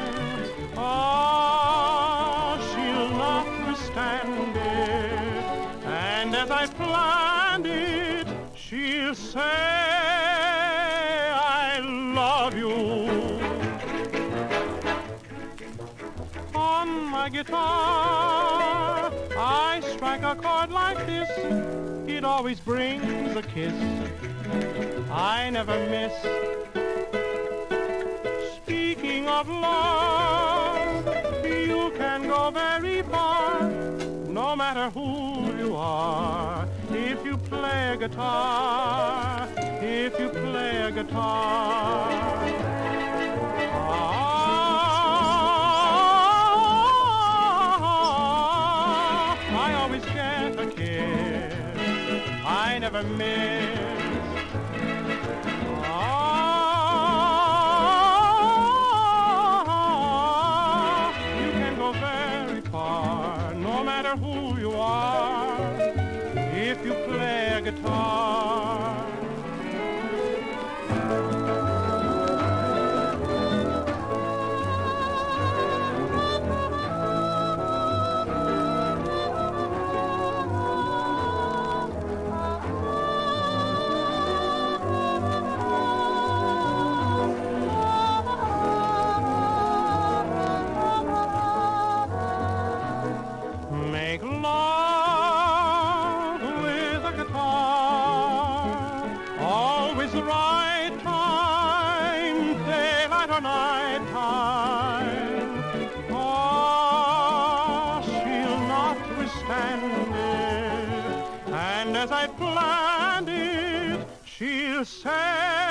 Ah, she'll not withstand it, and as I planned it, she'll say, I love you. On my guitar, I strike a chord like this, it always brings a kiss. I never miss. Speaking of love, are. If you play a guitar, if you play a guitar. I always get a kiss, I never miss. You can go very far, no matter who you are, if you play a guitar. Make love with a guitar, always the right time, daylight or night time. Oh, she'll not withstand it, and as I planned it, she'll say